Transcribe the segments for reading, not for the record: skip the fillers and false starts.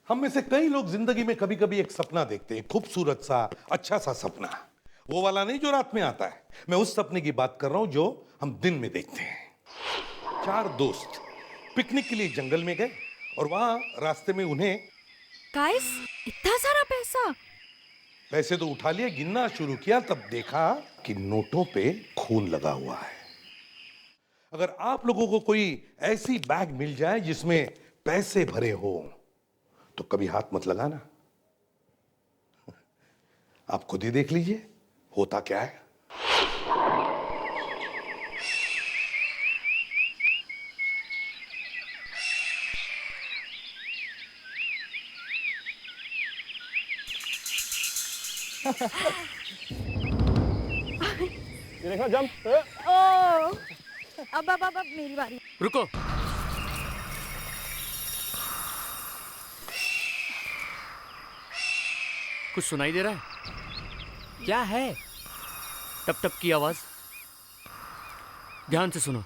हम में से कई लोग जिंदगी में कभी कभी एक सपना देखते हैं, खूबसूरत सा, अच्छा सा सपना। वो वाला नहीं जो रात में आता है, मैं उस सपने की बात कर रहा हूं जो हम दिन में देखते हैं। चार दोस्त पिकनिक के लिए जंगल में गए और वहां रास्ते में उन्हें गाइस, इतना सारा पैसा। पैसे तो उठा लिए, गिनना शुरू किया तब देखा कि नोटों पे खून लगा हुआ है। अगर आप लोगों को कोई ऐसी बैग मिल जाए जिसमें पैसे भरे हो तो कभी हाथ मत लगाना। आप खुद ही देख लीजिए होता क्या है। ये देखना जंप। ओ, अब मेरी बारी। रुको। कुछ सुनाई दे रहा है? क्या है? टप टप की आवाज। ध्यान से सुनो।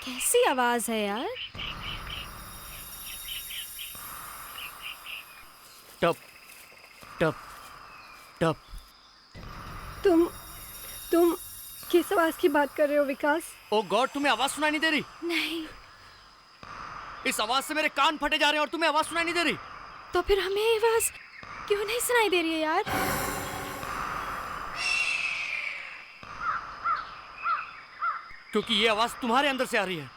कैसी आवाज है यार? टप टप टप। तुम किस आवाज की बात कर रहे हो विकास? ओ गॉड, तुम्हें आवाज सुनाई नहीं दे रही? नहीं। इस आवाज से मेरे कान फटे जा रहे हैं और तुम्हें आवाज सुनाई नहीं दे रही? तो फिर हमें ये आवाज क्यों नहीं सुनाई दे रही है यार? क्योंकि ये आवाज तुम्हारे अंदर से आ रही है।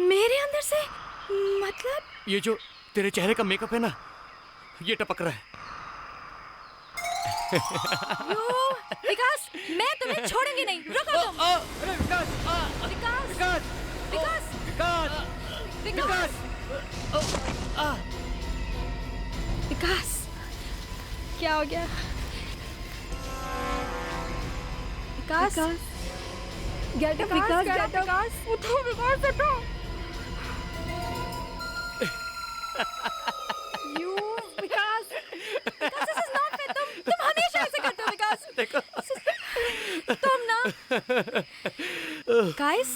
मेरे अंदर से? मतलब? ये जो तेरे चेहरे का मेकअप है ना, ये टपक रहा है। यो, विकास, मैं तुम्हें छोड़ूंगी नहीं। रुको तुम। अरे विकास! विकास, विकास! विकास, विकास! विकास, विकास, क्या हो गया? विकास, गेट अप विकास, गेट अप। उठो विकास, उठो। You Vikas, Vikas, this is not fair। तुम हमेशा ऐसे करते हो विकास। देखो। तुम ना। गाइस,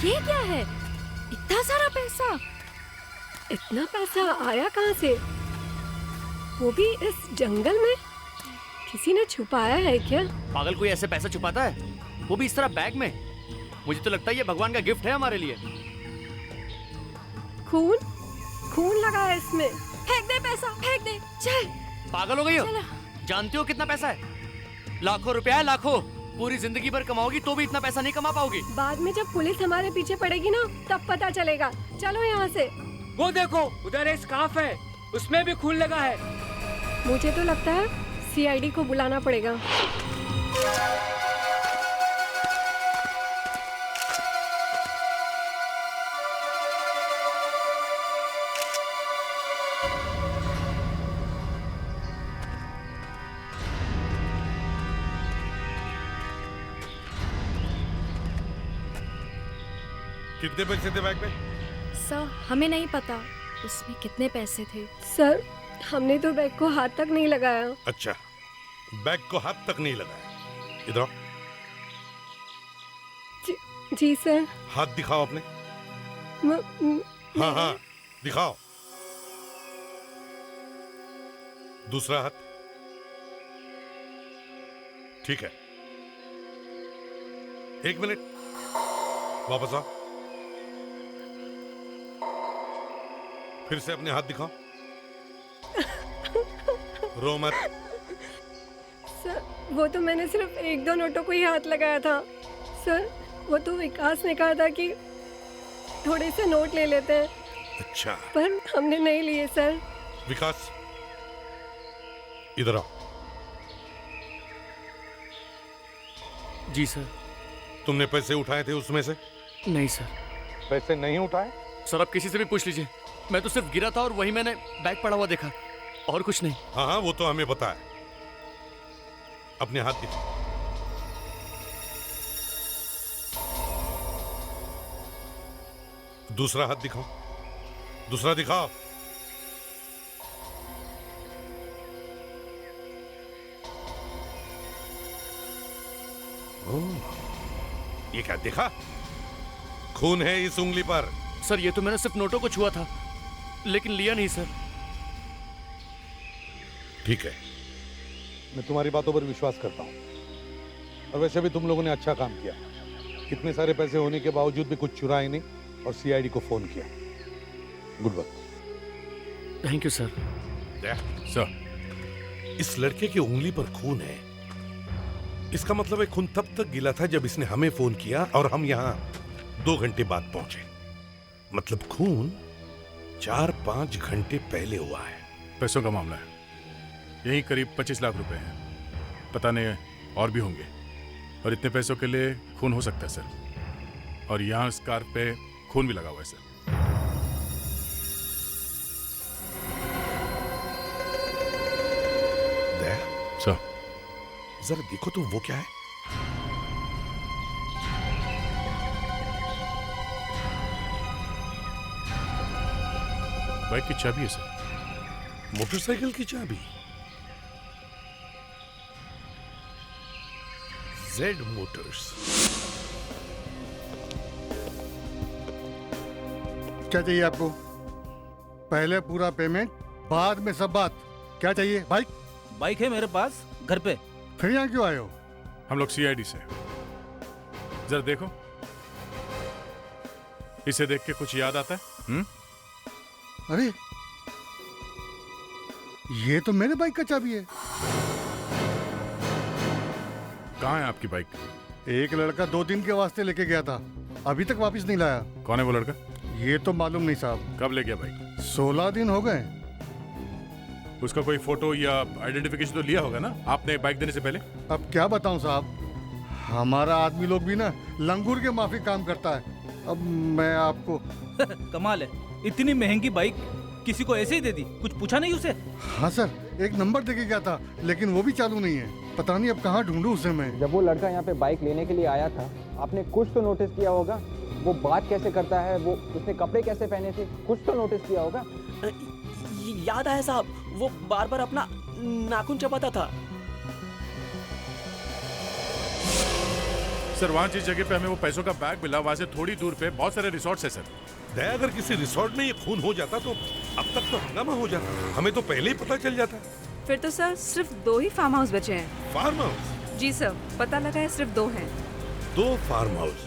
ये क्या है? इतना सारा पैसा। इतना पैसा आया कहाँ से? वो भी इस जंगल में? किसी ने छुपाया है क्या? पागल, कोई ऐसे पैसा छुपाता है? वो भी इस तरह बैग में? मुझे तो लगता है ये भगवान का गिफ्ट है हमारे लिए। खून लगा है इसमें। फेंक दे पैसा, फेंक दे। चल। पागल हो गई हो? चलो। जानते हो कितना पैसा है? लाखों रुपया है, लाखों। पूरी जिंदगी भर कमाओगी तो भी इतना पैसा नहीं कमा पाओगी। बाद में जब पुलिस हमारे पीछे पड़ेगी ना, तब पता चलेगा। चलो यहाँ से। वो देखो, उधर एक स्कार्फ है, उसमें भी खून लगा है। मुझे तो लगता है सीआईडी को बुलाना पड़ेगा। कितने पैसे थे बैग में? सर, हमें नहीं पता उसमें कितने पैसे थे। सर, हमने तो बैग को हाथ तक नहीं लगाया। अच्छा, बैग को हाथ तक नहीं लगाया। इधर आओ। जी सर। हाथ दिखाओ अपने। हाँ हाँ, दिखाओ। दूसरा हाथ। ठीक है, एक मिनट, वापस आओ। फिर से अपने हाथ दिखाओ। रो मत। सर, वो तो मैंने सिर्फ एक दो नोटों को ही हाथ लगाया था। सर, वो तो विकास ने कहा था कि थोड़े से नोट ले लेते हैं। अच्छा, पर हमने नहीं लिए सर। विकास, इधर आओ। जी सर। तुमने पैसे उठाए थे उसमें से? नहीं सर। पैसे नहीं उठाए? सर, आप किसी से भी पूछ लीजिए। मैं तो सिर्फ गिरा था और वही मैंने बैग पड़ा हुआ देखा, और कुछ नहीं। हाँ हाँ, वो तो हमें पता है। अपने हाथ दिखाओ। दूसरा हाथ दिखाओ। दूसरा दिखाओ। ये क्या देखा? खून है इस उंगली पर। सर ये तो मैंने सिर्फ नोटों को छुआ था, लेकिन लिया नहीं सर। ठीक है, मैं तुम्हारी बातों पर विश्वास करता हूं। और वैसे भी तुम लोगों ने अच्छा काम किया। इतने सारे पैसे होने के बावजूद भी कुछ चुराए नहीं और सीआईडी को फोन किया। Good work. Thank you sir. Sir, इस लड़के की उंगली पर खून है। इसका मतलब है खून तब तक गिला था जब इसने हमें फोन किया और हम यहां 2 घंटे बाद पहुंचे। मतलब खून 4-5 घंटे पहले हुआ है। पैसों का मामला है, यही करीब 25 लाख रुपए हैं। पता नहीं और भी होंगे, और इतने पैसों के लिए खून हो सकता है सर। और यहाँ इस कार पे खून भी लगा हुआ है सर। दया, सर, जरा देखो तो वो क्या है। बाइक की चाबी है सर। मोटरसाइकिल की चाबी। Z Motors. क्या चाहिए आपको? पहले पूरा पेमेंट, बाद में सब बात। क्या चाहिए? बाइक है मेरे पास घर पे। फिर यहाँ क्यों आए हो? हम लोग सीआईडी से। जरा देखो, इसे देख के कुछ याद आता है? अरे ये तो मेरे बाइक का चाबी है। कहाँ है आपकी बाइक? एक लड़का 2 दिन के वास्ते लेके गया था, अभी तक वापस नहीं लाया। कौन है वो लड़का? ये तो मालूम नहीं साहब। कब ले गया बाइक? 16 दिन हो गए। उसका कोई फोटो या आइडेंटिफिकेशन तो लिया होगा ना आपने बाइक देने से पहले? अब क्या बताऊं साहब, हमारा आदमी लोग भी ना लंगूर के माफी काम करता है। अब मैं आपको कमाल है, इतनी महंगी बाइक किसी को ऐसे ही दे दी, कुछ पूछा नहीं उसे? हाँ सर, एक नंबर देके गया था, लेकिन वो भी चालू नहीं है। पता नहीं अब कहाँ ढूंढूं उसे मैं। जब वो लड़का यहाँ पे बाइक लेने के लिए आया था, आपने कुछ तो नोटिस किया होगा। वो बात कैसे करता है, वो उसने कपड़े कैसे पहने थे, कुछ तो नोटिस किया होगा। याद आया साहब, वो बार बार अपना नाखून चबाता था। सर वहाँ जिस जगह पे हमें वो पैसों का बैग मिला, वहाँ से थोड़ी दूर पे बहुत सारे रिसोर्ट्स है सर। दया, अगर किसी रिसोर्ट में ये खून हो जाता तो अब तक तो हंगामा हो जाता। हमें तो पहले ही पता चल जाता। फिर तो सर सिर्फ 2 ही फार्म हाउस बचे हैं। Farm house? जी सर, पता लगा है सिर्फ 2 हैं। 2 फार्म हाउस।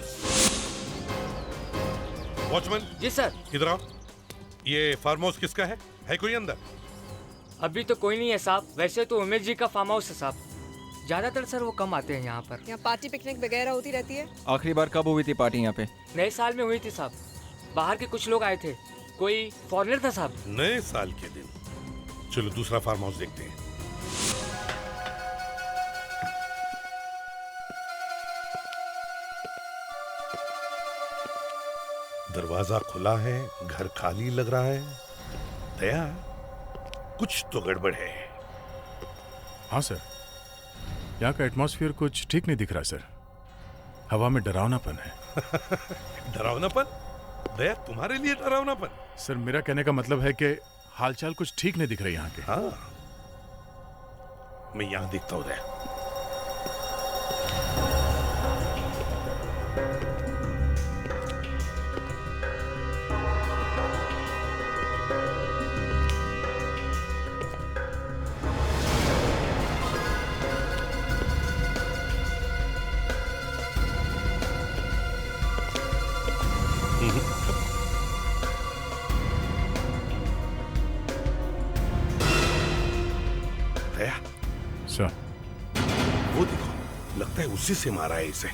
वॉचमैन जी सर। इधर आओ। ये फार्म हाउस किसका है कोई अंदर? अभी तो कोई नहीं है साहब। वैसे तो उमेश जी का फार्म हाउस है साहब। ज्यादातर सर वो कम आते हैं यहाँ पर। यहाँ पार्टी पिकनिक वगैरह होती रहती है। आखिरी बार कब हुई थी पार्टी यहाँ पे? नए साल में हुई थी साहब। बाहर के कुछ लोग आए थे, कोई फॉरेनर था साहब। नए साल के दिन। चलो दूसरा फार्म हाउस देखते हैं। दरवाजा खुला है, घर खाली लग रहा है। दया, कुछ तो गड़बड़ है। हाँ सर, यहाँ का एटमॉस्फेयर कुछ ठीक नहीं दिख रहा सर। हवा में डरावनापन है। डरावनापन? दया, तुम्हारे लिए डरावनापन? सर मेरा कहने का मतलब है कि हालचाल कुछ ठीक नहीं दिख रही यहाँ के। हाँ, मैं यहाँ देखता हूँ दया। दया, सर वो देखो, लगता है उसी से मारा है इसे।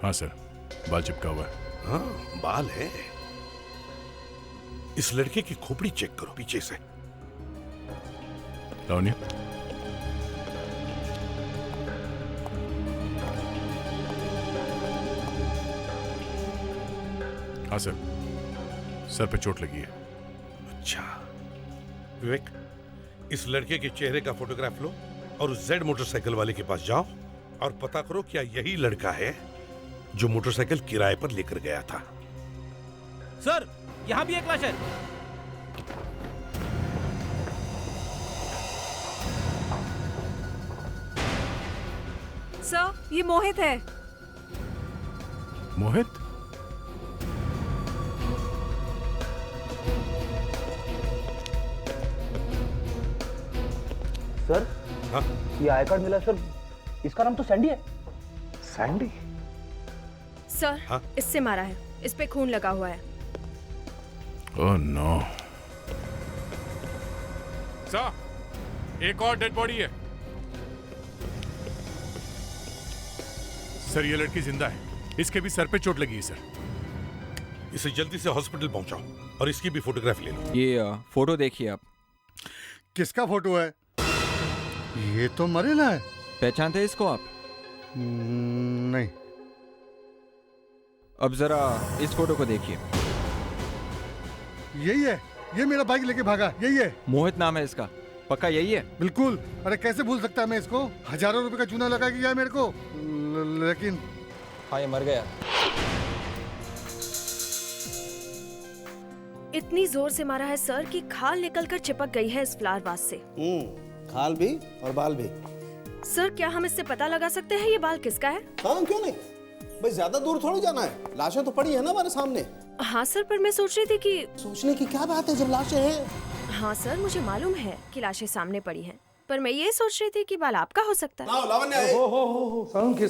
हाँ सर, बाल चिपका हुआ है। हाँ, बाल है। इस लड़के की खोपड़ी चेक करो पीछे से। लावण्य, हाँ सर पे चोट लगी है। अच्छा विवेक, इस लड़के के चेहरे का फोटोग्राफ लो और उस जेड मोटरसाइकिल वाले के पास जाओ और पता करो क्या यही लड़का है जो मोटरसाइकिल किराए पर लेकर गया था। सर यहाँ भी एक लाश है। सर ये मोहित है। मोहित? सर हाँ? ये आई कार्ड मिला सर, इसका नाम तो सैंडी है। सैंडी? सर हाँ? इससे मारा है, इस पे खून लगा हुआ है। Oh no. सर, एक और डेड बॉडी है। सर ये लड़की जिंदा है, इसके भी सर पे चोट लगी है सर। इसे जल्दी से हॉस्पिटल पहुंचाओ और इसकी भी फोटोग्राफ ले लो। ये फोटो देखिए आप। किसका फोटो है? ये तो मरेला है। पहचानते हैं इसको आप? नहीं। अब जरा इस फोटो को देखिए। यही है, ये मेरा बाइक लेके भागा, यही है। मोहित नाम है इसका, पक्का यही है? बिल्कुल। अरे कैसे भूल सकता है मैं इसको? हजारों रुपए का चूना लगा के गया मेरे को, लेकिन हाँ ये मर गया। इतनी जोर से मारा है सर कि खाल निकलकर चिपक गई है इस फ्लावर वास से। खाल भी और बाल भी। सर क्या हम इससे पता लगा सकते हैं ये बाल किसका है? हाँ क्यों नहीं भाई, ज्यादा दूर थोड़ी जाना है, लाशें तो पड़ी है ना हमारे सामने। हाँ सर, पर मैं सोच रही थी कि सोचने की क्या बात है जब लाशें हैं। हाँ सर, मुझे मालूम है कि लाशें सामने पड़ी हैं, पर मैं ये सोच रही थी कि बाल आपका हो सकता है। लावण्य, हो साउंड के।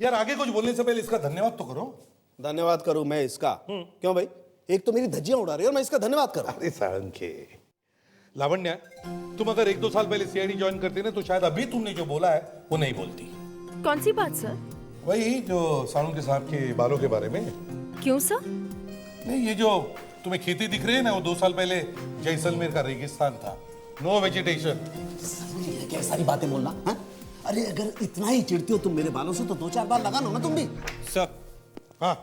यार आगे कुछ बोलने से पहले इसका धन्यवाद तो करो। धन्यवाद करूं मैं इसका? क्यों भाई, एक तो मेरी धज्जियां उड़ा रही है और मैं इसका धन्यवाद करूं? अरे सारंग के लावण्य, तुम अगर 1-2 साल पहले सीआईडी ज्वाइन करते ना तो शायद अभी तुमने जो बोला है वो नहीं बोलती। कौन सी बात सर? वही जो सारंग के साहब के बालों के बारे में। क्यों सर? नहीं, ये जो तुम्हें खेती दिख रही है ना, वो 2 साल पहले जैसलमेर का रेगिस्तान था, नो वेजिटेशन। क्या सारी बातें बोलना है? अरे अगर इतना ही चिढ़ती हो तुम मेरे बालों से तो 2-4 बार लगा लो ना तुम भी। सर, हाँ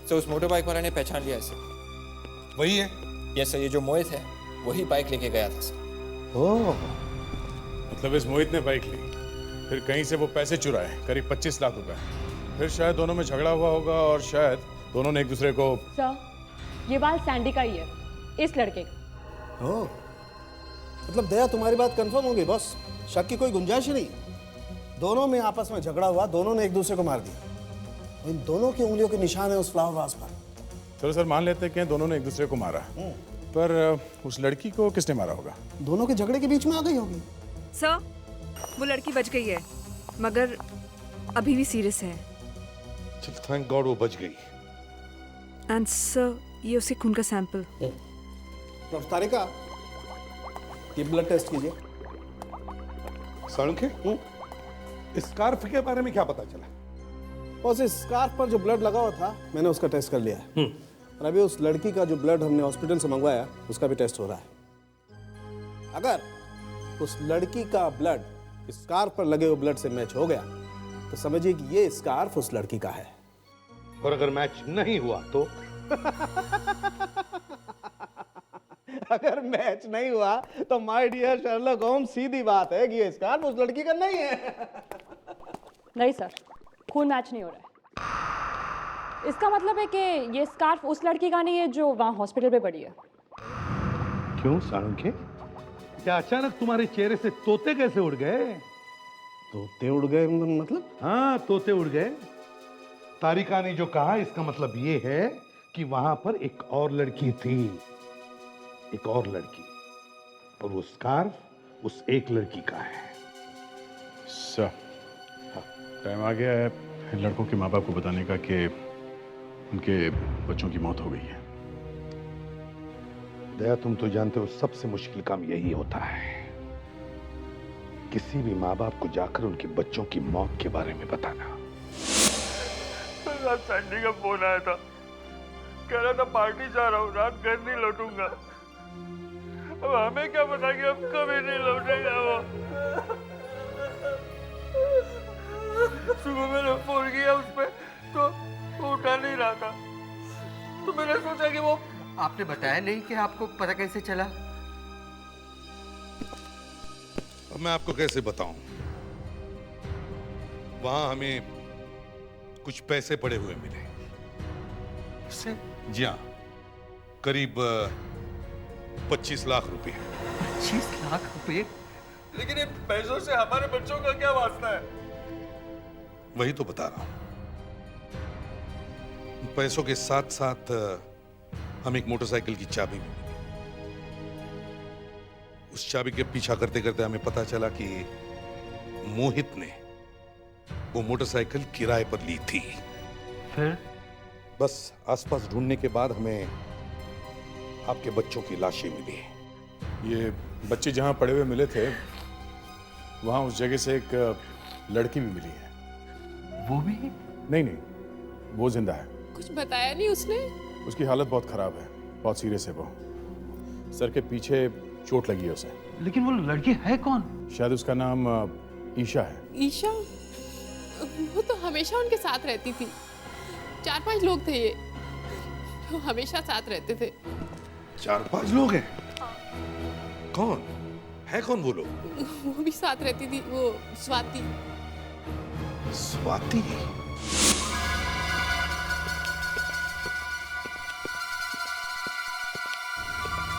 सर उस मोटर बाइक वाले ने पहचान लिया इसे। वही है। यस सर, ये जो मोहित है वही बाइक लेके गया था सर। ओह, मतलब इस मोहित ने बाइक ली, फिर कहीं से वो पैसे चुराए, करीब 25 लाख रुपए। फिर शायद दोनों में झगड़ा हुआ होगा और शायद दोनों ने एक दूसरे को। सर, ये बाल सैंडी का ही है, इस लड़के का। ओह, मतलब दया तुम्हारी बात कंफर्म होगी बॉस, शक की कोई गुंजाइश ही नहीं। दोनों में आपस में झगड़ा हुआ, दोनों ने एक दूसरे को मार दिया। इन दोनों की उंगलियों के निशान है उस फ्लावर वास पर। चलो सर मान लेते हैं कि दोनों ने एक दूसरे को मारा, पर उस लड़की को किसने मारा होगा? दोनों के झगड़े के बीच में आ गई होगी। सर, वो लड़की बच गई है, मगर अभी भी सीरियस है। चल थैंक गॉड वो बच गई। एंड सर, ये उसके खून का सैंपल। डॉक्टर तारिका, ये ब्लड टेस्ट कीजिए। सारंग के, स्कार्फ के बारे में क्या पता चला? बस इस स्कार्फ पर जो ब्लड लगा हुआ था मैंने उसका टेस्ट कर लिया है, और अभी उस लड़की का जो ब्लड हमने हॉस्पिटल से मंगवाया उसका भी टेस्ट हो रहा है। अगर उस लड़की का ब्लड स्कार्फ पर लगे हुए ब्लड से मैच हो गया तो समझिए कि ये स्कार्फ उस लड़की का है। और अगर मैच नहीं हुआ तो? अगर मैच नहीं हुआ तो माय डियर शर्लॉक होम्स, सीधी बात है कि ये स्कार्फ उस लड़की का नहीं है। नहीं सर, खून मैच नहीं हो रहा है। इसका मतलब है कि ये स्कार्फ उस लड़की का नहीं है जो वहाँ हॉस्पिटल पे पड़ी है। क्यों सारंग के, क्या अचानक तुम्हारे चेहरे से तोते कैसे उड़ गए? तोते उड़ गए मतलब? हाँ, तोते उड़ गए। तारिका ने जो कहा इसका मतलब ये है कि वहां पर एक और लड़की थी, एक और लड़की, और वो स्कार्फ उस एक लड़की का है। सर, टाइम आ गया है लड़कों के माँ बाप को बताने का कि उनके बच्चों की मौत हो गई है। दया, तुम तो जानते हो सबसे मुश्किल काम यही होता है, किसी भी माँ बाप को जाकर उनके बच्चों की मौत के बारे में बताना। रात सैंडी का फोन आया था, कह रहा था पार्टी जा रहा हूँ, रात घर नहीं लौटूंगा। अब हमें क्या पता कि हम कभी नहीं लौटेगा। वो सुबह मैंने फोन किया उस पे तो वो उठा नहीं रहा था, तो मैंने सोचा कि वो। आपने बताया नहीं कि आपको पता कैसे चला? अब मैं आपको कैसे बताऊं, वहां हमें कुछ पैसे पड़े हुए मिले। उससे? जी हाँ, करीब 25 लाख रुपए। 25 लाख रुपए? लेकिन इन पैसों से हमारे बच्चों का क्या वास्ता है? वही तो बता रहा हूं। पैसों के साथ साथ हम एक मोटरसाइकिल की चाबी भी, उस चाबी के पीछा करते करते हमें पता चला कि मोहित ने वो मोटरसाइकिल किराए पर ली थी। फिर बस आसपास ढूंढने के बाद हमें आपके बच्चों की लाशें मिली। ये बच्चे जहाँ पड़े हुए मिले थे वहाँ उस जगह से एक लड़की भी मिली है। वो भी? नहीं, वो जिंदा है। कुछ बताया नहीं उसने? उसकी हालत बहुत खराब है, बहुत सीरियस है वो। सर के पीछे चोट लगी है उसे। लेकिन वो लड़की है कौन? शायद उसका नाम ईशा है। ईशा? वो तो हमेशा उनके साथ रहती थी। 4-5 लोग थे ये जो हमेशा साथ रहते थे। 4-5 लोग हैं? कौन है? कौन वो लोग? वो भी साथ रहती थी, वो स्वाति। स्वाति?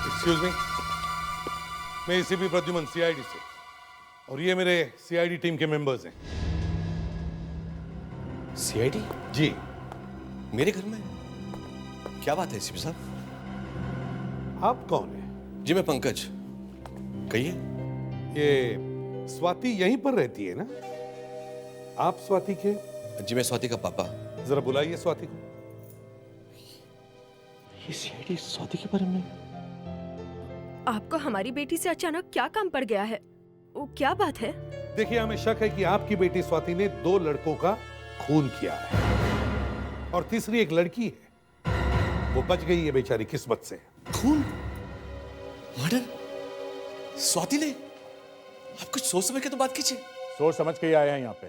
एक्सक्यूज मी, मैं एसीपी प्रद्युमन, सीआईडी से, और ये मेरे सीआईडी टीम के मेंबर्स हैं। सीआईडी? जी। मेरे घर में? क्या बात है एसीपी साहब? आप कौन हैं? जी मैं पंकज। कहिए। ये स्वाति यहीं पर रहती है ना? आप स्वाति के? जी मैं स्वाति का पापा। जरा बुलाइए स्वाति को। ये सीआईडी स्वाति के बारे में? आपको हमारी बेटी से अचानक क्या काम पड़ गया है? वो क्या बात है? देखिए, हमें शक है कि आपकी बेटी स्वाति ने 2 लड़कों का खून किया है, और तीसरी एक लड़की है, वो बच गई है बेचारी किस्मत से। खून? मर्डर? स्वाति ने? आप कुछ सोच समझ के तो बात कीजिए। सोच समझ के ही आए हैं यहाँ पे।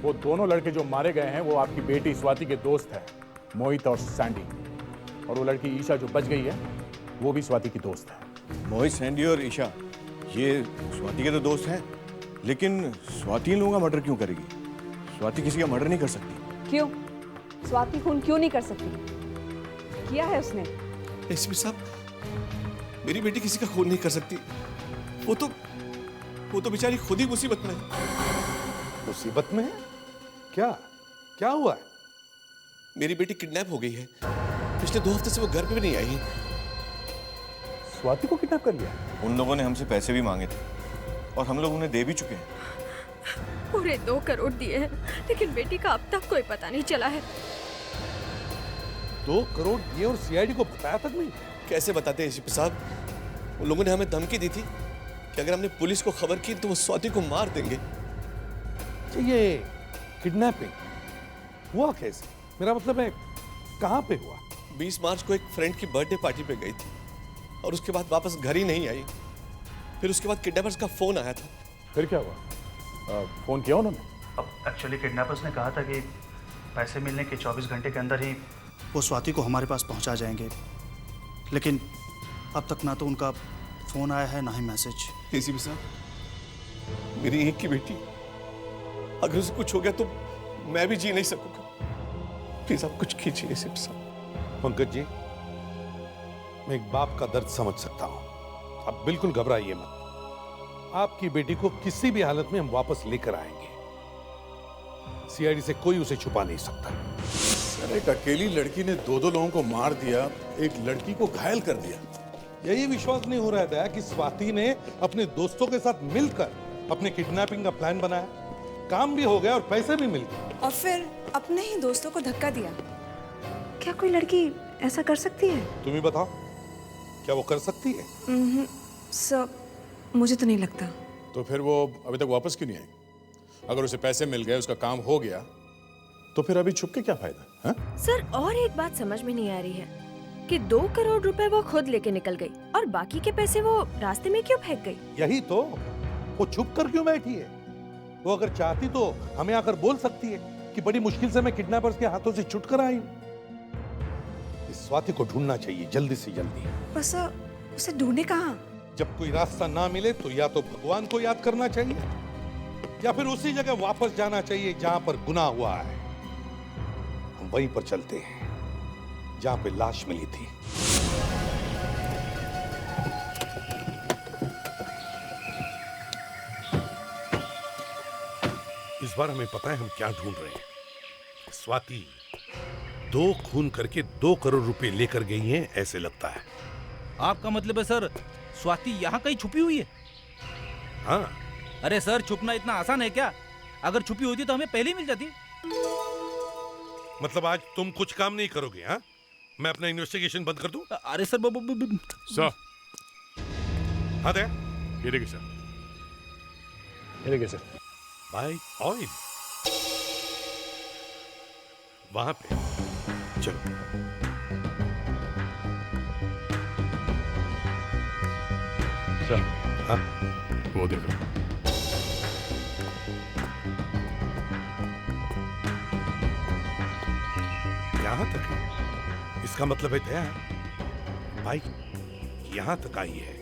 वो दोनों लड़के जो मारे गए हैं वो आपकी बेटी स्वाति के दोस्त हैं, मोहित और सैंडी। और वो लड़की ईशा जो बच गई है वो भी स्वाति की दोस्त है। मोहित, सैंडी और ईशा ये स्वाति के तो दोस्त हैं, लेकिन स्वाति इन लोगों का मर्डर क्यों करेगी? स्वाति किसी का मर्डर नहीं कर सकती। क्यों? स्वाति खून क्यों नहीं कर सकती? किया है उसने। एसपी साहब, मेरी बेटी किसी का खून नहीं कर सकती। वो तो बेचारी खुद ही मुसीबत में है। मुसीबत में है? क्या हुआ है? मेरी बेटी किडनैप हो गई है। पिछले 2 हफ्ते से वो घर पे भी नहीं आई। स्वाति को किडनैप कर लिया? उन लोगों ने हमसे पैसे भी मांगे थे और हम लोग उन्हें दे भी चुके हैं। पूरे 2 करोड़ दिए हैं, लेकिन बेटी का अब तक कोई पता नहीं चला है। 2 करोड़ दिए और सीआईडी को बताया तक नहीं? कैसे बताते हैं एसपी साहब? उन लोगों ने हमें धमकी दी थी कि अगर हमने पुलिस को खबर की तो वो स्वाति को मार देंगे। ये किडनैपिंग हुआ कैसे? मेरा मतलब है, कहाँ पे हुआ? 20 मार्च को एक फ्रेंड की बर्थडे पार्टी पे गई थी और उसके बाद वापस घर ही नहीं आई। फिर उसके बाद किडनैपर्स का फोन आया था। फिर क्या हुआ? फोन किया उन्होंने? अब एक्चुअली किडनैपर्स ने कहा था कि पैसे मिलने के 24 घंटे के अंदर ही वो स्वाति को हमारे पास पहुंचा जाएंगे, लेकिन अब तक ना तो उनका फोन आया है ना ही मैसेज। एसीपी साहब, मेरी एक की बेटी, अगर उसे कुछ हो गया तो मैं भी जी नहीं सकूंगा। प्लीज आप कुछ कीजिए एसीपी साहब। पंकज जी, मैं एक बाप का दर्द समझ सकता हूं। आप बिल्कुल घबराइए मत। आपकी बेटी को किसी भी हालत में हम वापस लेकर आएंगे। सीआईडी से कोई उसे छुपा नहीं सकता। सर, एक अकेली लड़की ने 2 लोगों को मार दिया, एक लड़की को घायल कर दिया। यही विश्वास नहीं हो रहा है दया कि स्वाति ने अपने दोस्तों के साथ मिलकर अपने किडनैपिंग का प्लान बनाया, काम भी हो गया और पैसे भी मिल गए, और फिर अपने ही दोस्तों को धक्का दिया। क्या कोई लड़की ऐसा कर सकती है? तुम ही बताओ, क्या वो कर सकती है? सर, मुझे तो नहीं लगता। तो फिर वो अभी तक वापस क्यों नहीं आई? अगर उसे पैसे मिल गए, उसका काम हो गया, तो फिर अभी छुप के क्या फायदा? हा? सर, और एक बात समझ में नहीं आ रही है कि 2 करोड़ रुपए वो खुद लेके निकल गई और बाकी के पैसे वो रास्ते में क्यों फेंक गई? यही तो, वो छुप कर क्यों बैठी है? वो अगर चाहती तो हमें आकर बोल सकती है कि बड़ी मुश्किल से मैं किडनैपर्स के हाथों से छुट कर आई हूं। इस स्वाति को ढूंढना चाहिए जल्दी से जल्दी। बस उसे ढूंढे कहाँ? जब कोई रास्ता ना मिले तो या तो भगवान को याद करना चाहिए या फिर उसी जगह वापस जाना चाहिए जहां पर गुनाह हुआ है। हम वहीं पर चलते हैं जहां पे लाश मिली थी। इस बार हमें पता है हम क्या ढूंढ रहे हैं। स्वाति दो खून करके 2 करोड़ रुपए लेकर गई हैं ऐसे लगता है। आपका मतलब है सर स्वाति यहाँ कहीं छुपी हुई है? हाँ। अरे सर छुपना इतना आसान है क्या? अगर छुपी होती तो हमें पहले ही मिल जाती। मतलब आज तुम कुछ काम नहीं करोगे? हाँ, मैं अपना इन्वेस्टिगेशन बंद कर दूं? अरे सर सर हाँ दे ये देखिए सर, ये देखिए सर, बाइक ऑयल वहां पे। चलो सर। हाँ वो देखो। यहां तक है, इसका मतलब है दया बाइक यहां तक आई है।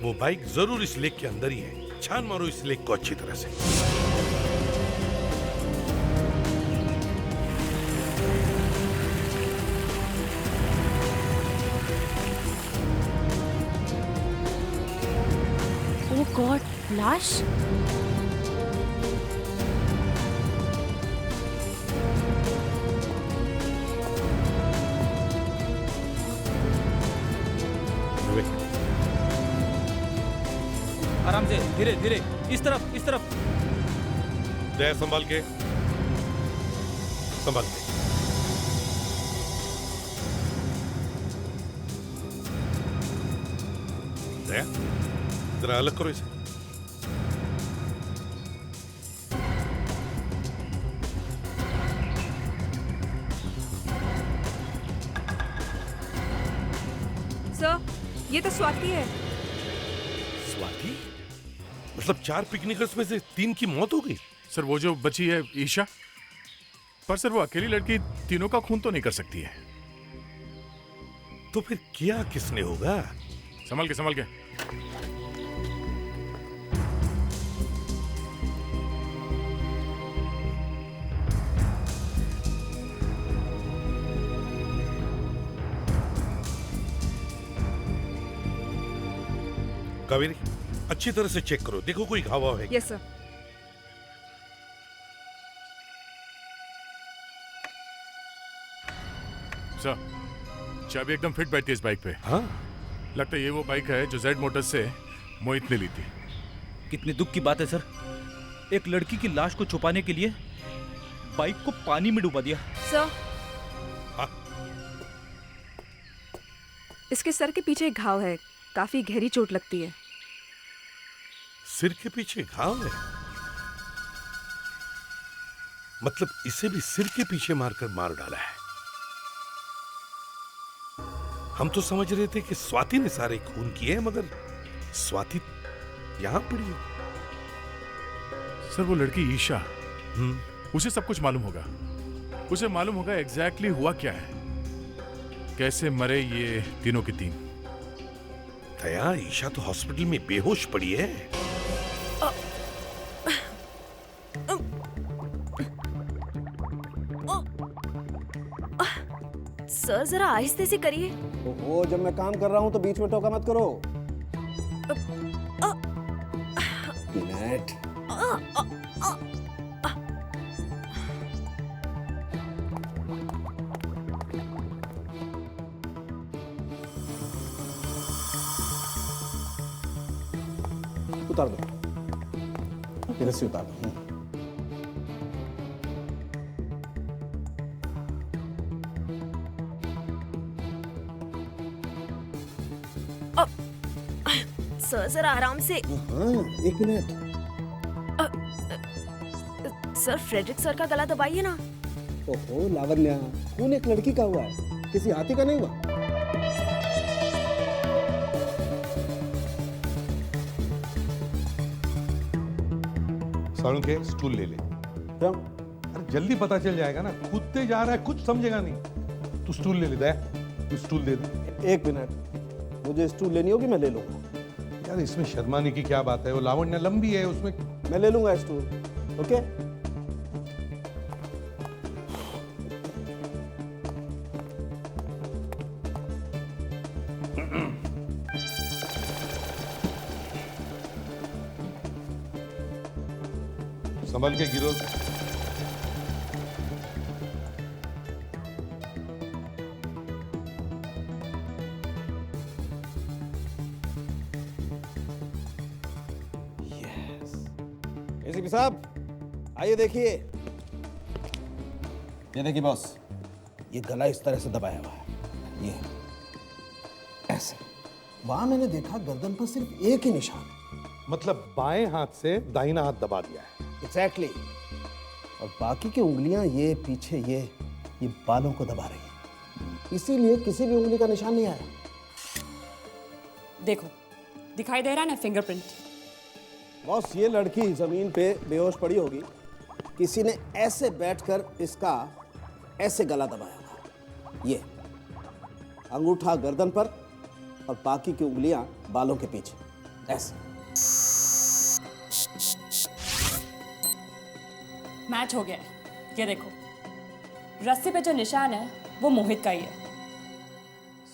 वो बाइक जरूर इस लेक के अंदर ही है। छान मारो इस लेक को अच्छी तरह से। ओह गॉड, लाश। आराम से, धीरे धीरे, इस तरफ, इस तरफ। दया संभाल के, संभाल के। दया जरा अलग करो इसे। सर, ये तो स्वाति है। स्वाति? मतलब 4 पिकनिकर्स में से 3 की मौत हो गई? सर वो जो बची है ईशा, पर सर वो अकेली लड़की तीनों का खून तो नहीं कर सकती है। तो फिर किया किसने होगा? संभल के, संभल के। कावेरी अच्छी तरह से चेक करो, देखो कोई घाव है। Yes sir. सर चाबी एकदम फिट बैठती है इस बाइक पे। हाँ? लगता है ये वो बाइक है जो जेड मोटर्स से मोहित ने ली थी। कितनी दुख की बात है सर, एक लड़की की लाश को छुपाने के लिए बाइक को पानी में डुबा दिया। सर, इसके सर के पीछे एक घाव है, काफी गहरी चोट लगती है। सिर के पीछे घाव है? मतलब इसे भी सिर के पीछे मारकर मार डाला है। हम तो समझ रहे थे कि स्वाति ने सारे खून किए, मगर स्वाति यहां पड़ी है। सर वो लड़की ईशा, उसे सब कुछ मालूम होगा। उसे मालूम होगा एग्जैक्टली हुआ क्या है, कैसे मरे ये तीनों के तीन। दया, ईशा तो हॉस्पिटल में बेहोश पड़ी है। सर जरा आहिस्ते से करिए। ओहो, जब मैं काम कर रहा हूं तो बीच में टोका मत करो। मिनट। उतार दो, इधर से उतार दो। सर जरा आराम से। हाँ, 1 मिनट। सर फ्रेडरिक सर का गला दबाइए ना। ओहो लावण्या, खून एक लड़की का हुआ है, किसी हाथी का नहीं हुआ। सारुण के स्टूल ले ले। क्यों? अरे जल्दी पता चल जाएगा ना, कूदते जा रहा है, कुछ समझेगा नहीं। तू स्टूल ले ले, तू स्टूल दे दे। 1 मिनट, मुझे स्टूल लेनी होगी, मैं ले लूंगा। यार इसमें शर्माने की क्या बात है, वो लावण्या लंबी है, उसमें मैं ले लूंगा स्टूल। ओके? संभल के गिरो। एसीपी साहब, आइए देखिए। ये देखिए बॉस, ये गला इस तरह से दबाया हुआ है, ये ऐसे। वहां मैंने देखा गर्दन पर सिर्फ एक ही निशान है। मतलब बाएं हाथ से दाहिना हाथ दबा दिया है। एग्जैक्टली। और बाकी की उंगलियां ये पीछे ये बालों को दबा रही है, इसीलिए किसी भी उंगली का निशान नहीं आया। देखो, दिखाई दे रहा है ना फिंगरप्रिंट। बॉस, ये लड़की जमीन पे बेहोश पड़ी होगी, किसी ने ऐसे बैठकर इसका ऐसे गला दबाया होगा। ये अंगूठा गर्दन पर और बाकी की उंगलियां बालों के पीछे ऐसे। मैच हो गया है। ये देखो, रस्सी पे जो निशान है वो मोहित का ही है।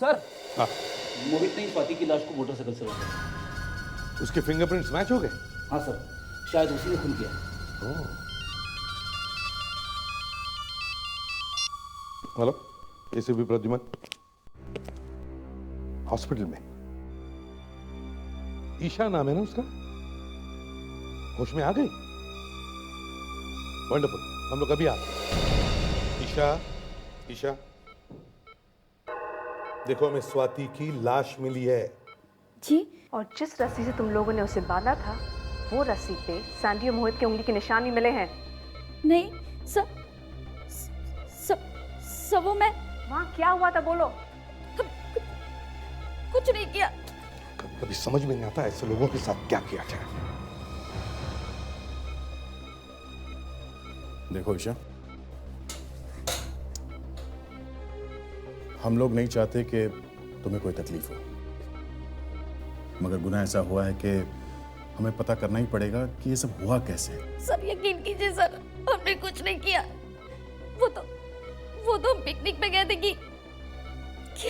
सर, हाँ। मोहित ने स्वाति की लाश को मोटरसाइकिल से रोका। उसके फिंगरप्रिंट्स मैच हो गए? हाँ सर, शायद उसी ने खून किया। हेलो, एसीपी प्रद्युमन, हॉस्पिटल में। ईशा नाम है ना उसका? होश में आ गई? वंडरफुल, हम लोग अभी आते हैं। ईशा, देखो हमें स्वाति की लाश मिली है। जी, और जिस रस्सी से तुम लोगों ने उसे बांधा था, वो रस्सी पे सैंडी और मोहित के उंगली के निशान भी मिले हैं। नहीं, सब वो मैं। वहाँ क्या हुआ था, बोलो। कुछ नहीं किया। कभी समझ में नहीं आता ऐसे लोगों के साथ क्या किया जाए। देखो ईशा, हम लोग नहीं चाहते कि तुम्हें कोई तकलीफ हो, मगर गुनाह ऐसा हुआ है कि हमें पता करना ही पड़ेगा कि ये सब हुआ कैसे। सर यकीन कीजिए सर, हमने कुछ नहीं किया। वो तो हम पिकनिक पे गए थे कि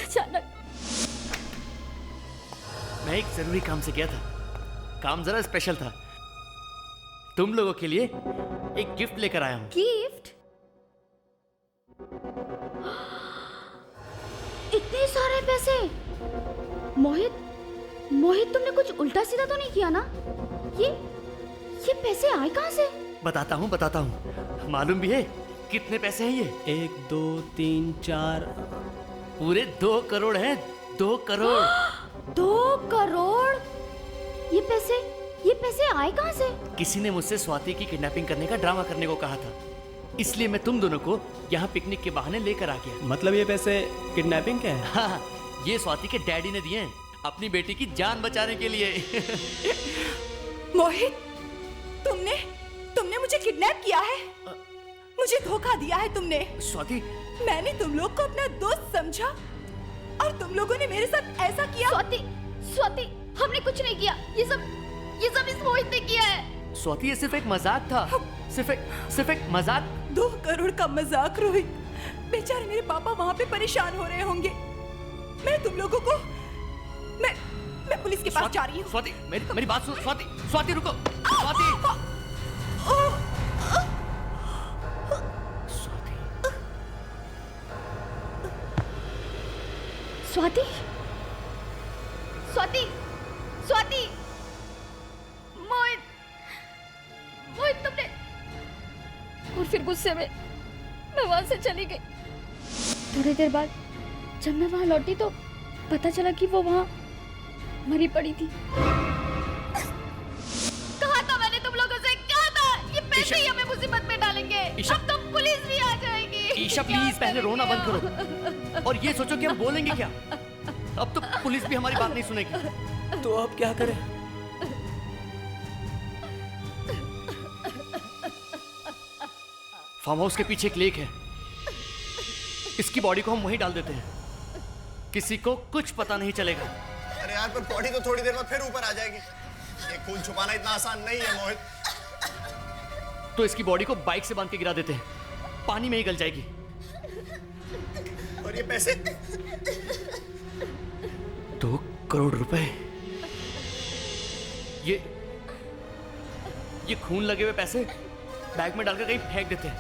अचानक। मैं एक जरूरी काम से गया था। काम जरा स्पेशल था। तुम लोगों के लिए एक गिफ्ट लेकर आया हूं। गिफ्ट? इतने सारे पैसे? मोहित तुमने कुछ उल्टा सीधा तो नहीं किया ना? ये पैसे आए कहां से? बताता हूं। मालूम भी है कितने पैसे हैं ये? 1 2 3 4 पूरे 2 करोड़ हैं। 2 करोड़। 2 करोड़? ये पैसे आए कहां से? किसी ने मुझसे स्वाति की किडनैपिंग करने का ड्रामा करने को कहा था, इसलिए मैं तुम दोनों को यहाँ पिकनिक के बहाने लेकर आ गया। मतलब ये पैसे किडनैपिंग के हैं? हाँ, ये स्वाति के डैडी ने दिए हैं अपनी बेटी की जान बचाने के लिए। मोहित, तुमने मुझे किडनैप किया है, मुझे धोखा दिया है तुमने। स्वाति, मैंने तुम लोग को अपना दोस्त समझा और तुम लोगों ने मेरे साथ ऐसा किया। स्वाति, हमने कुछ नहीं किया। ये सब इस मोहित ने किया है। स्वाति, ये सिर्फ एक मजाक था। सिर्फ एक मजाक। 2 करोड़ का मजाक रोहित। बेचारे मेरे पापा वहाँ पे परेशान हो रहे होंगे। मैं तुम लोगों को मैं पुलिस के पास जा रही हूँ। स्वाति, मेरी बात सुन। स्वाति रुको। स्वाति, मोहित तुमने। और फिर गुस्से में मैं वहां से चली गई। थोड़ी देर बाद जब मैं वहां लौटी तो पता चला कि वो वहां मरी पड़ी थी। कहा था मैंने तुम लोगों से, कहा था ये पैसे ही हमें मुसीबत में डालेंगे। अब तो पुलिस भी आ जाएगी। ईशा प्लीज पहले रोना बंद करो और ये सोचो कि हम बोलेंगे क्या। अब तो पुलिस भी हमारी बात नहीं सुनेगी। तो अब क्या करें? फार्म हाउस के पीछे एक लेक है, इसकी बॉडी को हम वहीं डाल देते हैं, किसी को कुछ पता नहीं चलेगा। अरे यार, पर बॉडी तो थोड़ी देर बाद फिर ऊपर आ जाएगी। ये खून छुपाना इतना आसान नहीं है मोहित। तो इसकी बॉडी को बाइक से बांध के गिरा देते हैं, पानी में ही गल जाएगी। और ये पैसे? 2 करोड़ रुपए। ये खून लगे हुए पैसे बैग में डालकर कहीं फेंक देते हैं,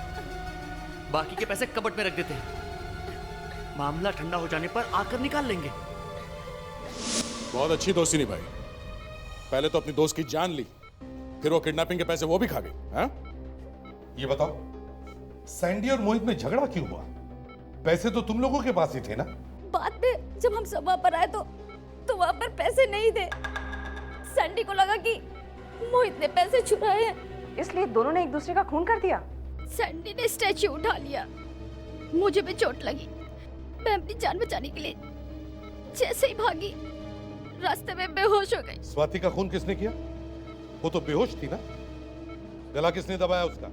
बाकी के पैसे कबर्ड में रख देते हैं। मामला ठंडा हो जाने पर आकर निकाल लेंगे। बहुत अच्छी दोस्ती निभाई। पहले तो अपनी दोस्त की जान ली, फिर वो किडनैपिंग के पैसे वो भी खा गई, हाँ? ये बताओ, सैंडी और मोहित में झगड़ा क्यों हुआ? पैसे तो तुम लोगों के पास ही थे ना? बाद में जब हम सब वहां पर आए तो वहां पर पैसे नहीं थे। सैंडी को लगा कि मोहित ने पैसे चुराए हैं, इसलिए दोनों ने एक दूसरे का खून कर दिया। सैंडी ने स्टैच्यू उठा लिया, मुझे भी चोट लगी। मैं अपनी जान बचाने के लिए जैसे ही भागी, रास्ते में बेहोश हो गई। स्वाति का खून किसने किया? वो तो बेहोश थी ना? गला किसने दबाया उसका?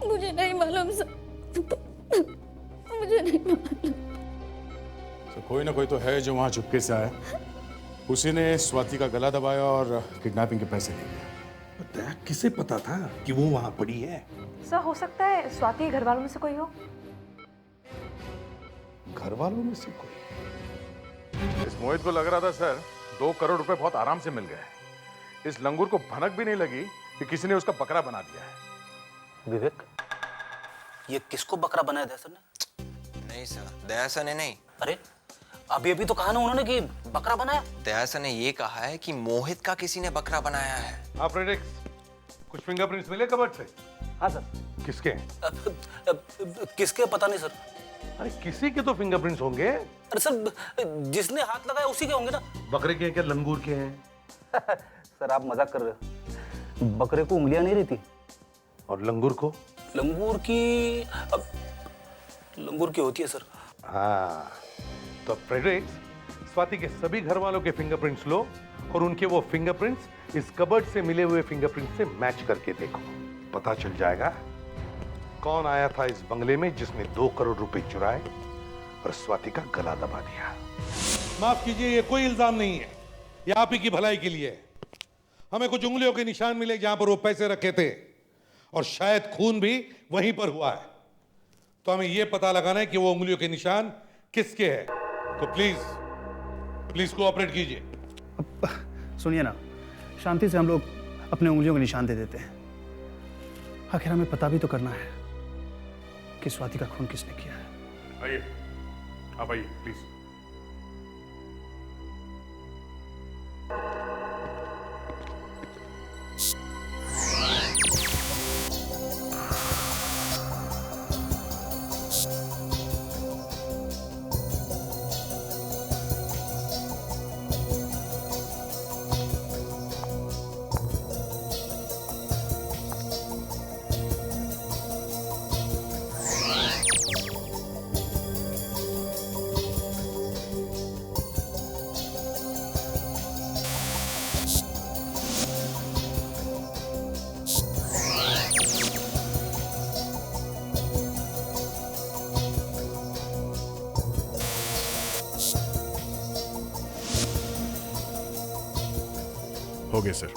मुझे नहीं मालूम सर, मुझे नहीं मालूम। तो कोई ना कोई तो है जो वहां चुपके से आया, उसी ने स्वाति का गला दबाया और किडनैपिंग के पैसे ले लिया। किसे पता था कि वो वहां पड़ी है? सर हो सकता है स्वाति के घर वालों में से कोई हो। घर वालों में से कोई? इस मोहित को लग रहा था सर 2 करोड़ रुपए बहुत आराम से मिल गए। इस लंगूर को भनक भी नहीं लगी कि किसी ने उसका बकरा बना दिया है। विवेक, ये किसको बकरा बनाया दया सर ने? नहीं सर, दया सर ने नहीं। अरे अभी अभी तो कहा ना उन्होंने कि बकरा बनाया। दया सर ने ये कहा है कि मोहित का किसी ने बकरा बनाया है। हाँ फ्रेडेरिक्स, कुछ फिंगरप्रिंट्स मिले कबर्ड से? हाँ सर। किसके? किसके पता नहीं सर। अरे किसी के तो फिंगरप्रिंट्स होंगे। अरे सर, जिसने हाथ लगाया उसी के होंगे ना। बकरे के हैं क्या लंगूर के हैं? सर आप मजाक कर रहे हो। बकरे को उंगलियां नहीं रहती। और लंगूर को? लंगूर की होती है सर। हाँ, तो फ्रेडरिक्स, स्वाति के सभी घर वालों के फिंगरप्रिंट्स लो और उनके वो फिंगरप्रिंट्स इस कबर्ड से मिले हुए फिंगरप्रिंट से मैच करके देखो। पता चल जाएगा कौन आया था इस बंगले में जिसने 2 करोड़ रुपए चुराए और स्वाति का गला दबा दिया। माफ कीजिए, ये कोई इल्जाम नहीं है, ये आप ही की भलाई के लिए है। हमें कुछ उंगलियों के निशान मिले जहां पर वो पैसे रखे थे और शायद खून भी वहीं पर हुआ है। तो हमें यह पता लगाना है कि वो उंगलियों के निशान किसके हैं। तो प्लीज कोऑपरेट कीजिए। सुनिए ना, शांति से हम लोग अपने उंगलियों के निशान दे देते हैं। आखिर हमें पता भी तो करना है कि स्वाति का खून किसने किया है। आइए, आप आइए प्लीज। हो गए सर।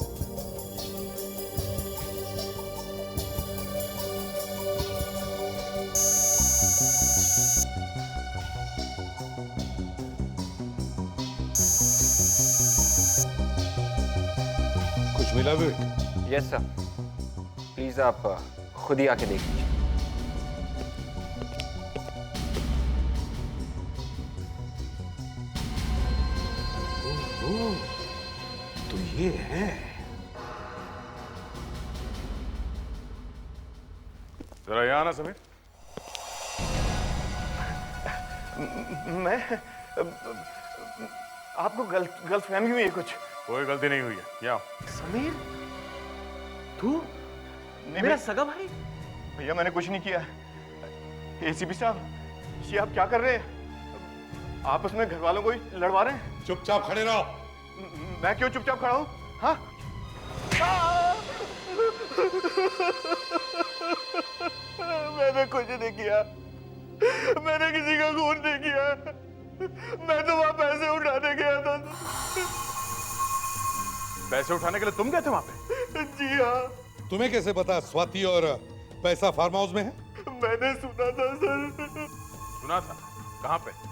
कुछ मिला विवेक? यस सर, प्लीज आप खुद ही आके देख लीजिए। तो ये है। जरा यहाँ आना समीर। मैं आपको गलत फहमी हुई है कुछ। कोई गलती नहीं हुई है, यहाँ समीर, तू मेरा सगा भाई? भैया मैंने कुछ नहीं किया। एसीपी साहब, ये आप क्या कर रहे हैं? आपस में घर वालों को ही लड़वा रहे हैं। चुपचाप खड़े रहो। मैं क्यों चुपचाप खड़ा हूं? हाँ? मैंने कुछ नहीं किया, मैंने किसी का खून नहीं किया। मैं तो वहां पैसे उठाने गया था। पैसे उठाने के लिए तुम गए थे वहां पे? जी हाँ। तुम्हें कैसे पता स्वाति और पैसा फार्म हाउस में है? मैंने सुना था सर। सुना था? कहाँ पे?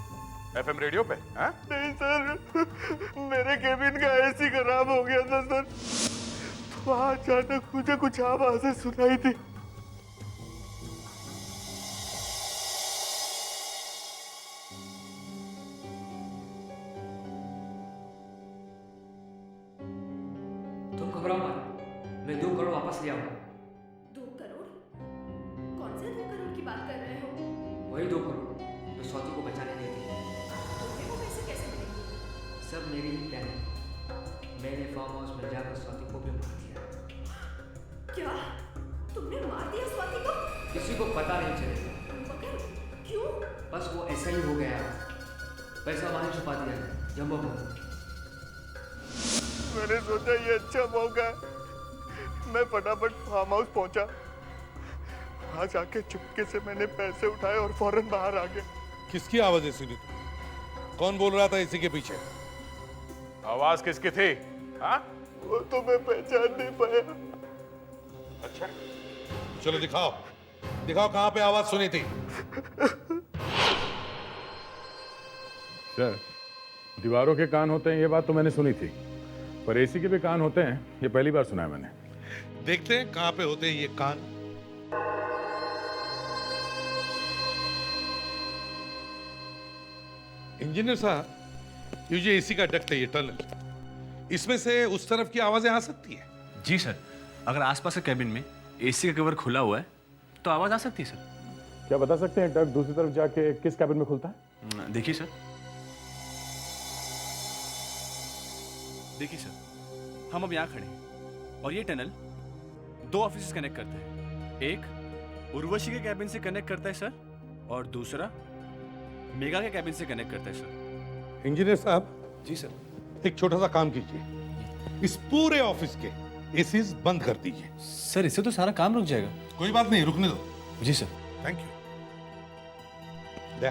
FM रेडियो पे? हाँ? नहीं सर, मेरे केबिन का एसी खराब हो गया था सर, तो अचानक मुझे कुछ आवाजें सुनाई थी। तुम घबराओ मत, ही आऊंगा। 2 करोड़? कौन से 2 करोड़ की बात कर रहे हो? वही 2 करोड़ जो स्वाति को बचाने नहीं थे। तुम्हें वो पैसे कैसे मिलेंगे? सब मेरी ही प्लान है। मैंने फार्म हाउस में जाकर स्वाति को भी मार दिया। क्या? तुमने मार दिया स्वाति को? किसी को पता नहीं चलेगा। मगर क्यों? बस वो ऐसा ही हो गया। पैसा वहां छुपा दिया जम्बो को। मैंने सोचा ये अच्छा मौका है। मैं फटाफट फार्म हाउस पहुंचा। वहां जाके चुपके से मैंने पैसे उठाए और फौरन बाहर आ गया। किसकी आवाजें सुनी तुम? कौन बोल रहा था इसी के पीछे? आवाज किसकी थी? हाँ? वो तो मैं पहचान नहीं पाया। अच्छा, चलो दिखाओ, दिखाओ कहां पे आवाज सुनी थी। सर, दीवारों के कान होते हैं ये बात तो मैंने सुनी थी, पर एसी के भी कान होते हैं ये पहली बार सुना है मैंने। देखते हैं कहां पे होते हैं ये कान। इंजीनियर साहब, ये जो एसी का डक्ट है, ये टनल, इसमें से उस तरफ की आवाजें आ सकती है? जी सर, अगर आसपास के कैबिन में एसी का कवर खुला हुआ है तो आवाज आ सकती है सर। क्या बता सकते हैं डक दूसरी तरफ जाके किस कैबिन में खुलता है? देखिए सर, देखिए सर, हम अब यहाँ खड़े हैं और ये टनल 2 ऑफिस कनेक्ट करता है। एक उर्वशी के कैबिन से कनेक्ट करता है सर, और दूसरा मेगा के कैबिन से कनेक्ट करता है सर। इंजीनियर साहब। जी सर। एक छोटा सा काम कीजिए, इस पूरे ऑफिस के एसीज बंद कर दीजिए। सर इससे तो सारा काम रुक जाएगा। कोई बात नहीं, रुकने दो। जी सर। Thank you. दे,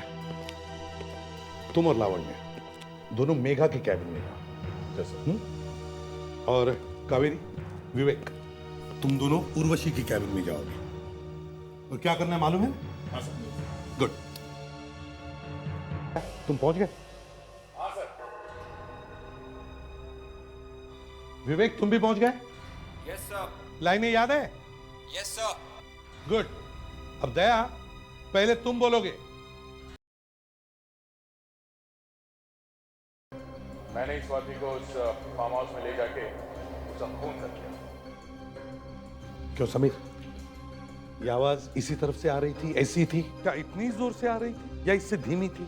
तुम और लावण्य दोनों मेघा के कैबिन में जाओ। और कावेरी, विवेक, तुम दोनों उर्वशी की कैबिन में जाओगे। और क्या करना है मालूम है? गुड। तुम पहुंच गए? हाँ सर। विवेक, तुम भी पहुंच गए? Yes sir. लाइनें याद है? Yes sir. गुड। अब दया, पहले तुम बोलोगे। मैंने इस स्वाति को उस फार्म हाउस में ले जाके उसका खून कर दिया। क्यों समीर, ये आवाज इसी तरफ से आ रही थी? ऐसी थी क्या? इतनी जोर से आ रही थी या इससे धीमी थी?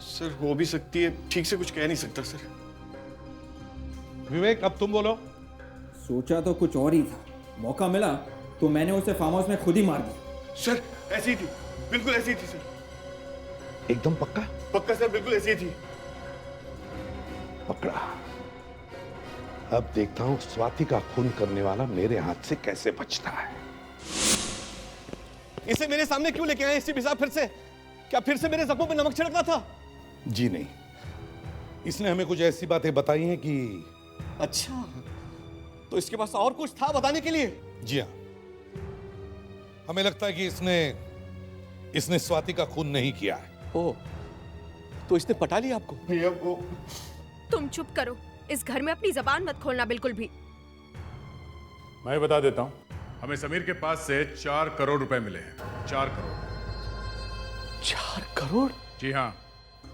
सर हो भी सकती है, ठीक से कुछ कह नहीं सकता सर। विवेक, अब तुम बोलो। सोचा तो कुछ और ही था, मौका मिला तो मैंने उसे फार्म हाउस में खुद ही मार दिया। सर ऐसी थी, बिल्कुल ऐसी थी सर। एकदम पक्का? पक्का सर, बिल्कुल ऐसी थी। पकड़ा। अब देखता हूं स्वाति का खून करने वाला मेरे हाथ से कैसे बचता है। इसे मेरे सामने क्यों लेके आए एसपी साहब फिर से? क्या फिर से मेरे जख्मों पे नमक छिड़कना था? जी नहीं, इसने हमें कुछ ऐसी बातें बताई हैं कि। अच्छा, तो इसके पास और कुछ था बताने के लिए? जी हाँ, हमें लगता है कि इसने स्वाति का खून नहीं किया है। ओह, तो इसने पटा लिया आपको? भैया वो। तुम चुप करो, इस घर में अपनी जबान मत खोलना बिल्कुल भी। मैं बता देता हूं, हमें समीर के पास से 4 करोड़ रुपए मिले हैं। 4 करोड़। 4 करोड़? जी हाँ।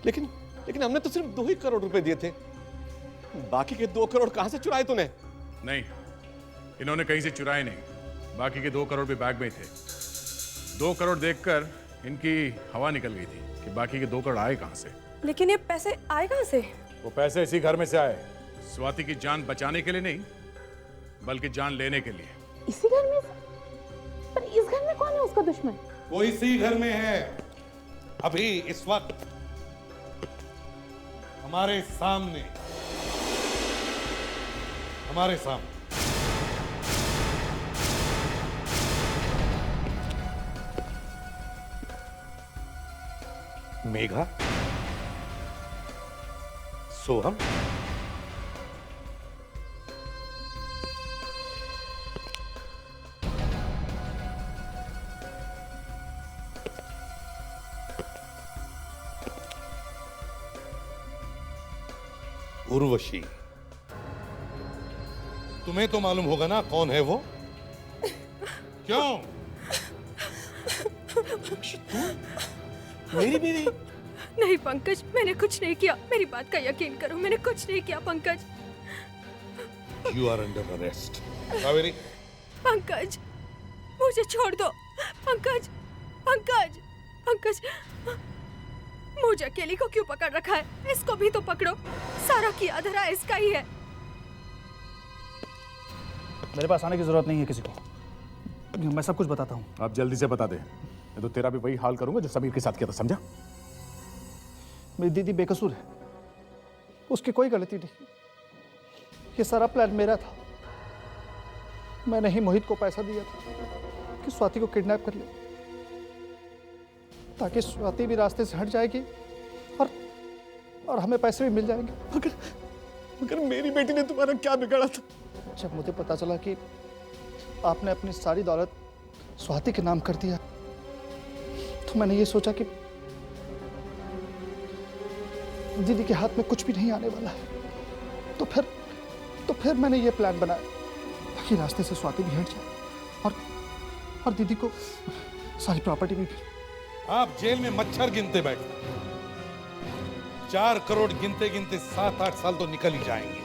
लेकिन हमने तो सिर्फ 2 ही करोड़ रुपए दिए थे। बाकी के 2 करोड़ कहां से चुराए तूने? नहीं, इन्होंने कहीं से चुराए नहीं, बाकी के 2 करोड़ भी बैग में थे। 2 करोड़ देखकर इनकी हवा निकल गई थी कि बाकी के 2 करोड़ आए कहां से। लेकिन ये पैसे आए कहां से? वो पैसे इसी घर में से आए, स्वाति की जान बचाने के लिए नहीं, बल्कि जान लेने के लिए। इसी घर में? पर इस घर में कौन है उसका दुश्मन? वो इसी घर में है, अभी इस वक्त हमारे सामने। मेघा, सोहम, उर्वशी। तुम्हें तो मालूम होगा ना कौन है वो? क्यों? मेरी बीवी? नहीं पंकज, मैंने कुछ नहीं किया। मेरी बात का यकीन करो, मैंने कुछ नहीं किया Pankaj. You are under arrest. Kaveri, Pankaj, मुझे छोड़ दो। पंकज, पंकज, पंकज, मुझे अकेली को क्यों पकड़ रखा है? इसको भी तो पकड़ो। सारा किया धरा इसका ही है। मेरे पास आने की जरूरत नहीं है किसी को, मैं सब कुछ बताता हूँ। आप जल्दी से बता दे, मैं तो तेरा भी वही हाल करूंगा जो समीर के साथ किया था, समझा? मेरी दीदी बेकसूर है, उसकी कोई गलती नहीं। ये सारा प्लान मेरा था। मैंने ही मोहित को पैसा दिया था कि स्वाति को किडनैप कर ले, ताकि स्वाति भी रास्ते से हट जाएगी और हमें पैसे भी मिल जाएंगे। मगर मेरी बेटी ने तुम्हारा क्या बिगाड़ा था? जब मुझे पता चला कि आपने अपनी सारी दौलत स्वाति के नाम कर दिया, तो मैंने ये सोचा कि दीदी के हाथ में कुछ भी नहीं आने वाला है। तो फिर मैंने ये प्लान बनाया ताकि रास्ते से स्वाति भी हट जाए और दीदी को सारी प्रॉपर्टी भी। आप जेल में मच्छर गिनते बैठे, 4 करोड़ गिनते गिनते 7-8 साल तो निकल ही जाएंगे।